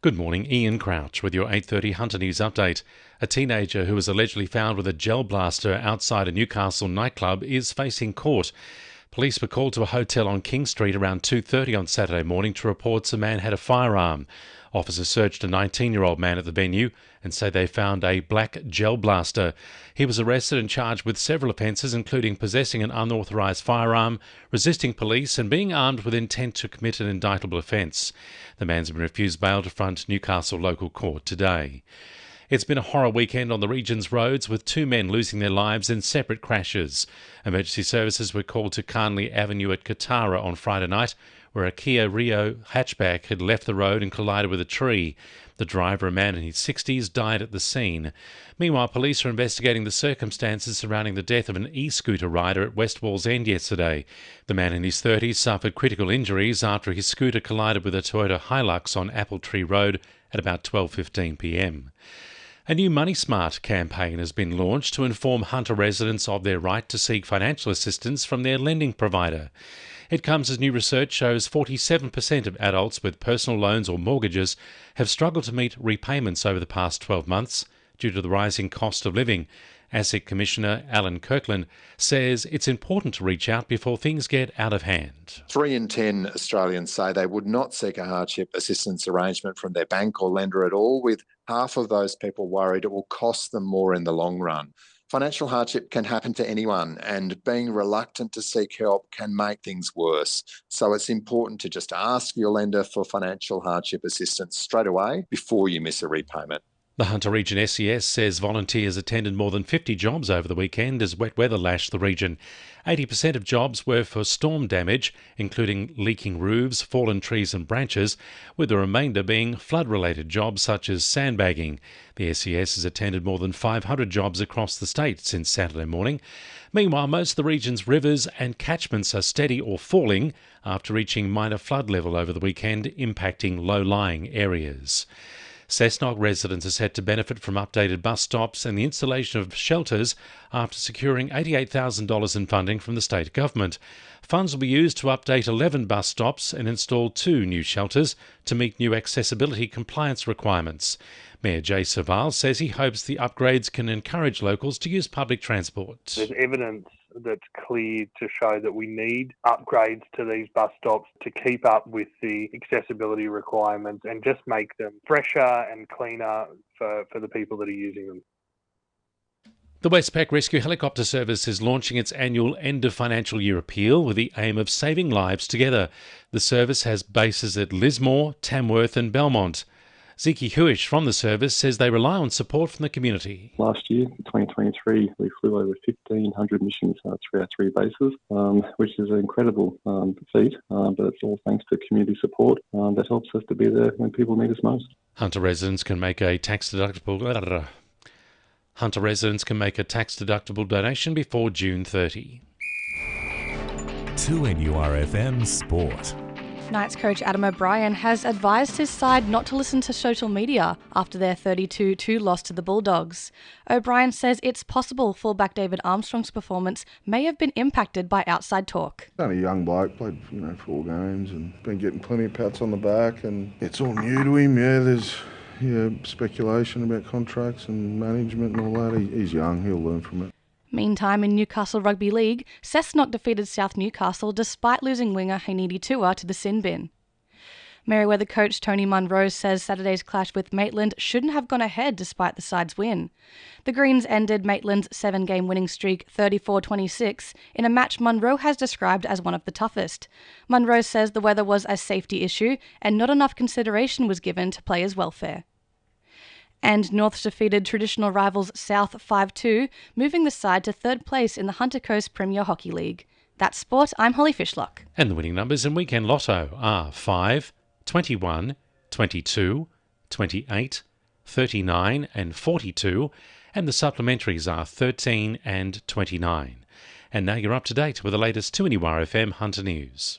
Good morning, Ian Crouch with your 8:30 Hunter News update. A teenager who was allegedly found with a gel blaster outside a Newcastle nightclub is facing court. Police were called to a hotel on King Street around 2:30 on Saturday morning to report a man had a firearm. Officers searched a 19-year-old man at the venue and say they found a black gel blaster. He was arrested and charged with several offences, including possessing an unauthorised firearm, resisting police and being armed with intent to commit an indictable offence. The man's been refused bail to front Newcastle local court today. It's been a horror weekend on the region's roads, with two men losing their lives in separate crashes. Emergency services were called to Carnley Avenue at Katara on Friday night, where a Kia Rio hatchback had left the road and collided with a tree. The driver, a man in his 60s, died at the scene. Meanwhile, police are investigating the circumstances surrounding the death of an e-scooter rider at West Wallsend yesterday. The man in his 30s suffered critical injuries after his scooter collided with a Toyota Hilux on Apple Tree Road at about 12:15pm. A new Money Smart campaign has been launched to inform Hunter residents of their right to seek financial assistance from their lending provider. It comes as new research shows 47% of adults with personal loans or mortgages have struggled to meet repayments over the past 12 months due to the rising cost of living. ASIC Commissioner Alan Kirkland says it's important to reach out before things get out of hand. 3 in 10 Australians say they would not seek a hardship assistance arrangement from their bank or lender at all, with half of those people worried it will cost them more in the long run. Financial hardship can happen to anyone, and being reluctant to seek help can make things worse. So it's important to just ask your lender for financial hardship assistance straight away before you miss a repayment. The Hunter Region SES says volunteers attended more than 50 jobs over the weekend as wet weather lashed the region. 80% of jobs were for storm damage, including leaking roofs, fallen trees and branches, with the remainder being flood-related jobs such as sandbagging. The SES has attended more than 500 jobs across the state since Saturday morning. Meanwhile, most of the region's rivers and catchments are steady or falling after reaching minor flood level over the weekend, impacting low-lying areas. Cessnock residents are set to benefit from updated bus stops and the installation of shelters after securing $88,000 in funding from the state government. Funds will be used to update 11 bus stops and install 2 new shelters to meet new accessibility compliance requirements. Mayor Jay Saval says he hopes the upgrades can encourage locals to use public transport. There's evidence that's clear to show that we need upgrades to these bus stops to keep up with the accessibility requirements and just make them fresher and cleaner for the people that are using them. The Westpac Rescue Helicopter Service is launching its annual end of financial year appeal with the aim of saving lives together. The service has bases at Lismore, Tamworth and Belmont. Ziki Huish from the service says they rely on support from the community. Last year, in 2023, we flew over 1,500 missions through our 3 bases, which is an incredible feat, but it's all thanks to community support that helps us to be there when people need us most. Hunter residents can make a tax-deductible donation before June 30. 2NURFM Sport. Knights coach Adam O'Brien has advised his side not to listen to social media after their 32-2 loss to the Bulldogs. O'Brien says it's possible fullback David Armstrong's performance may have been impacted by outside talk. Only a young bloke, played 4 games and been getting plenty of pats on the back, and it's all new to him. There's speculation about contracts and management and all that. He's young, he'll learn from it. Meantime, in Newcastle Rugby League, Cessnock defeated South Newcastle despite losing winger Hanidi Tua to the sin bin. Merewether coach Tony Munro says Saturday's clash with Maitland shouldn't have gone ahead despite the side's win. The Greens ended Maitland's 7-game winning streak 34-26 in a match Munro has described as one of the toughest. Munro says the weather was a safety issue and not enough consideration was given to players' welfare. And Norths defeated traditional rivals South 5-2, moving the side to 3rd place in the Hunter Coast Premier Hockey League. That's sport. I'm Holly Fishlock. And the winning numbers in Weekend Lotto are 5, 21, 22, 28, 39 and 42, and the supplementaries are 13 and 29. And now you're up to date with the latest 2NURFM Hunter News.